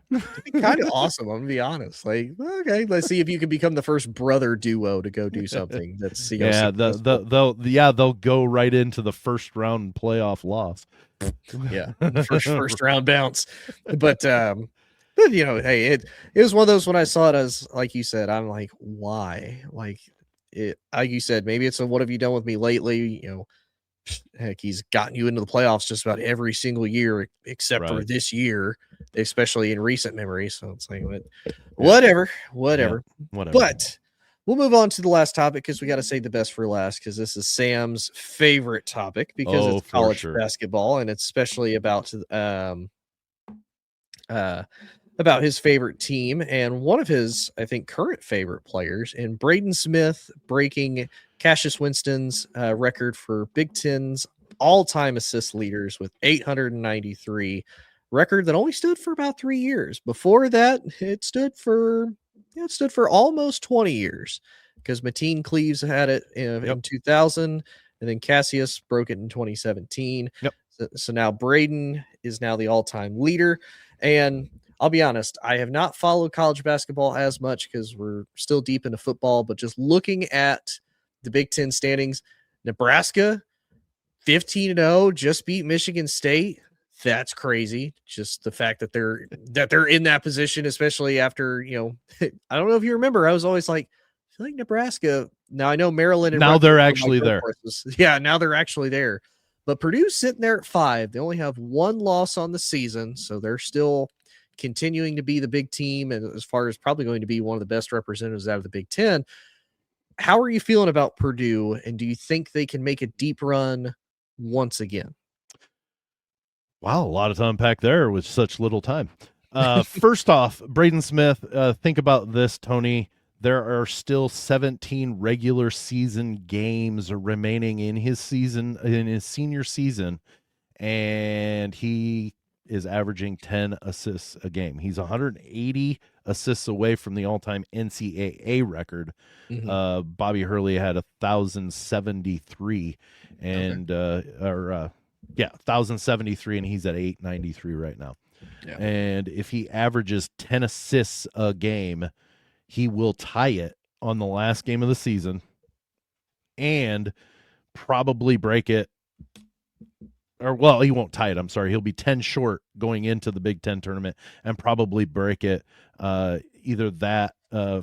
be kind of awesome. I'm gonna be honest. Like, okay, let's see if you can become the first brother duo to go do something. That's they'll go right into the first round playoff loss. Yeah, first round bounce. But hey, it was one of those when I saw it as like you said, I'm like, why? Like you said, maybe it's a what have you done with me lately? Heck, he's gotten you into the playoffs just about every single year except for this year, especially in recent memory. So it's like whatever. Yeah, But we'll move on to the last topic because we got to save the best for last because this is Sam's favorite topic because it's college basketball and it's especially about his favorite team and one of his, I think, current favorite players in Braden Smith breaking Cassius Winston's record for Big Ten's all-time assist leaders with 893, record that only stood for about 3 years. Before that, it stood for almost 20 years because Mateen Cleaves had it in 2000, and then Cassius broke it in 2017. Yep. So now Braden is now the all-time leader, and I'll be honest, I have not followed college basketball as much because we're still deep into football, but just looking at the Big Ten standings, Nebraska 15-0 just beat Michigan State. That's crazy. Just the fact that they're in that position, especially after, I don't know if you remember, I was always like, I feel like Nebraska. Now I know Maryland. And now they're actually there. Yeah, now they're actually there. But Purdue's sitting there at 5. They only have one loss on the season, so they're still continuing to be the big team and as far as probably going to be one of the best representatives out of the Big Ten. How are you feeling about Purdue, and do you think they can make a deep run once again? Wow, a lot to unpack there with such little time. First off, Braden Smith, think about this, Tony. There are still 17 regular season games remaining in his senior season, and he is averaging 10 assists a game. He's 180 assists away from the all-time NCAA record. Mm-hmm. Bobby Hurley had 1,073, and Yeah, 1,073, and he's at 893 right now. Yeah. And if he averages 10 assists a game, he will tie it on the last game of the season and probably break it. Or, well, he won't tie it. I'm sorry. He'll be 10 short going into the Big Ten tournament and probably break it either that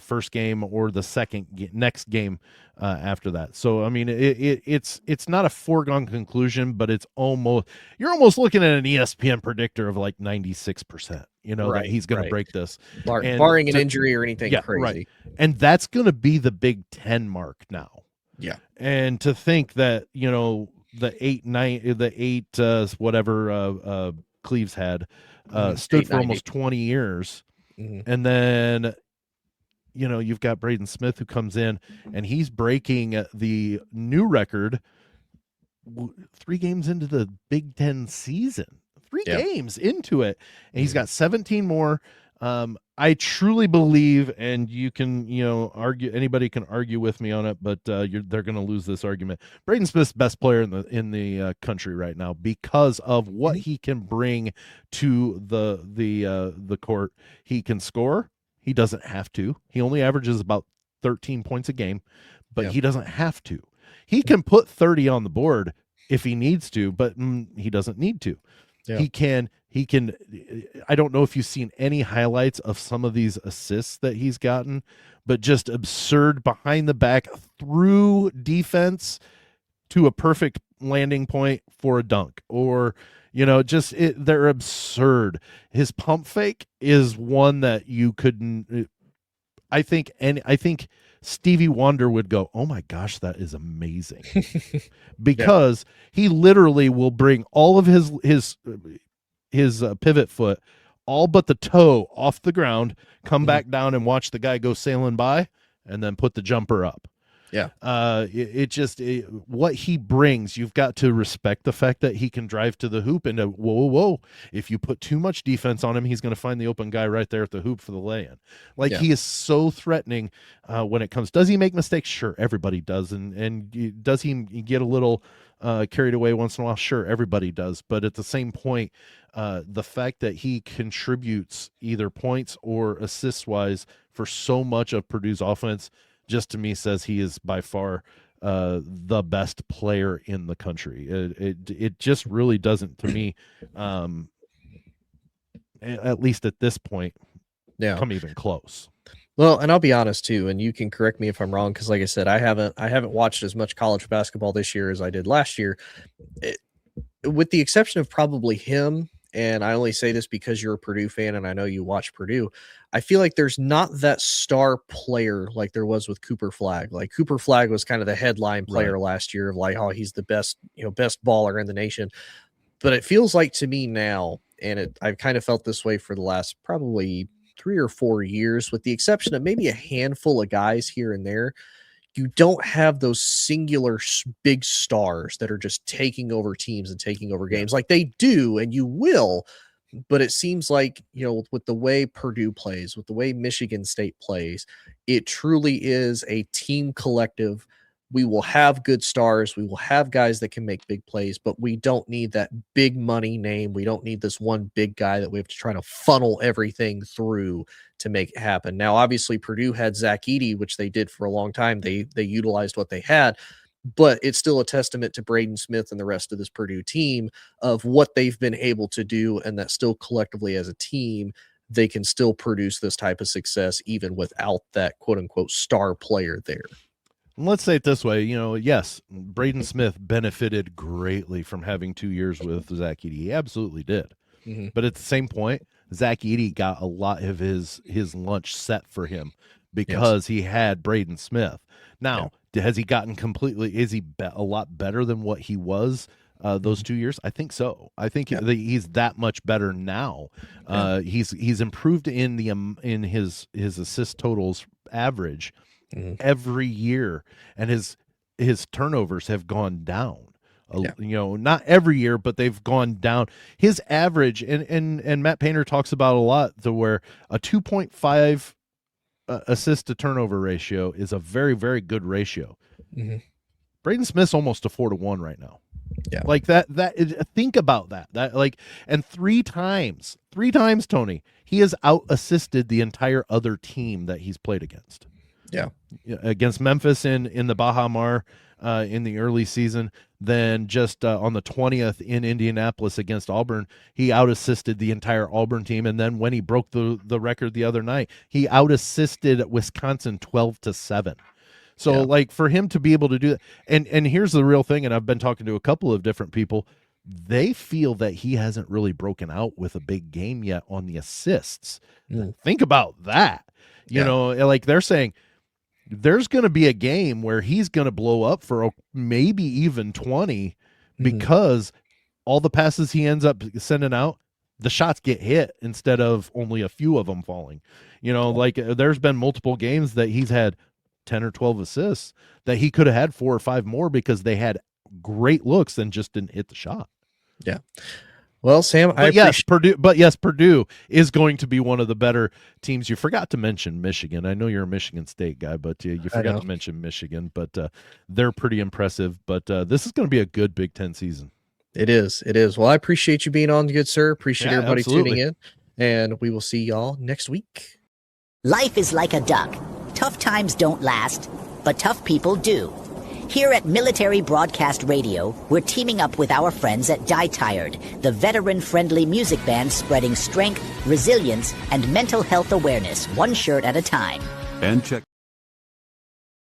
first game or the next game after that. So, I mean, it's not a foregone conclusion, but you're almost looking at an ESPN predictor of like 96%, that he's going to break this. Barring an injury or anything crazy. Right. And that's going to be the Big Ten mark now. Yeah. And to think that, the whatever Cleves had stood for almost 20 years. Mm-hmm. And then, you've got Braden Smith who comes in and he's breaking the new record 3 games into the Big Ten season, 3 games into it. And he's got 17 more. I truly believe, and you can, argue. Anybody can argue with me on it, but they're going to lose this argument. Braden Smith's best player in the country right now because of what he can bring to the court. He can score. He doesn't have to. He only averages about 13 points a game, but he doesn't have to. He can put 30 on the board if he needs to, but he doesn't need to. Yeah. He can. I don't know if you've seen any highlights of some of these assists that he's gotten, but just absurd behind the back through defense to a perfect landing point for a dunk, or they're absurd. His pump fake is one that you couldn't. I think Stevie Wonder would go, "Oh my gosh, that is amazing," because he literally will bring all of his pivot foot, all but the toe, off the ground, come back down and watch the guy go sailing by, and then put the jumper up. Yeah. What he brings, you've got to respect the fact that he can drive to the hoop, and whoa. If you put too much defense on him, he's going to find the open guy right there at the hoop for the lay-in. He is so threatening when it comes. Does he make mistakes? Sure, everybody does. And does he get a little carried away once in a while? Sure, everybody does. But at the same point, the fact that he contributes either points or assists wise for so much of Purdue's offense just to me says he is by far the best player in the country. It just really doesn't, to me, at least at this point, come even close. Well, and I'll be honest too, and you can correct me if I'm wrong, because like I said, I haven't watched as much college basketball this year as I did last year, with the exception of probably him. And I only say this because you're a Purdue fan and I know you watch Purdue. I feel like there's not that star player like there was with Cooper Flagg. Like Cooper Flagg was kind of the headline player last year of like, oh, he's the best baller in the nation. But it feels like to me now, and I've kind of felt this way for the last probably 3 or 4 years, with the exception of maybe a handful of guys here and there, you don't have those singular big stars that are just taking over teams and taking over games like they do, and you will. But it seems like, with the way Purdue plays, with the way Michigan State plays, it truly is a team collective. We will have good stars. We will have guys that can make big plays, but we don't need that big money name. We don't need this one big guy that we have to try to funnel everything through to make it happen. Now, obviously, Purdue had Zach Edey, which they did for a long time. They utilized what they had, but it's still a testament to Braden Smith and the rest of this Purdue team of what they've been able to do, and that still collectively as a team, they can still produce this type of success even without that quote-unquote star player there. Let's say it this way, yes, Braden Smith benefited greatly from having 2 years with Zach Edey. He absolutely did. Mm-hmm. But at the same point, Zach Edey got a lot of his lunch set for him because he had Braden Smith. Now, has he gotten is he a lot better than what he was those 2 years? I think so. I think he's that much better now. He's improved in his assist totals average every year, and his turnovers have gone down. Not every year, but they've gone down. His average, and Matt Painter talks about a lot, to where a 2.5 assist to turnover ratio is a very, very good ratio. Mm-hmm. Braden Smith's almost a 4-to-1 right now. Yeah. Like think about that. And three times, Tony, he has out assisted the entire other team that he's played against. Yeah. Against Memphis in the Baja Mar in the early season. Then just on the 20th in Indianapolis against Auburn, he out assisted the entire Auburn team. And then when he broke the record the other night, he out assisted Wisconsin 12-7. So like for him to be able to do that, and here's the real thing, and I've been talking to a couple of different people, they feel that he hasn't really broken out with a big game yet on the assists. Think about that. You know, like they're saying there's going to be a game where he's going to blow up for maybe even 20 because all the passes he ends up sending out, the shots get hit instead of only a few of them falling. You know, like there's been multiple games that he's had 10 or 12 assists that he could have had 4 or 5 more because they had great looks and just didn't hit the shot. Yeah. Well, Sam, Purdue is going to be one of the better teams. You forgot to mention Michigan. I know you're a Michigan State guy, but you forgot to mention Michigan, but they're pretty impressive. But this is going to be a good Big Ten season. It is. Well, I appreciate you being on, good sir. Appreciate everybody tuning in, and we will see y'all next week. Life is like a duck. Tough times don't last, but tough people do. Here at Military Broadcast Radio, we're teaming up with our friends at Die Tired, the veteran-friendly music band spreading strength, resilience, and mental health awareness one shirt at a time. And check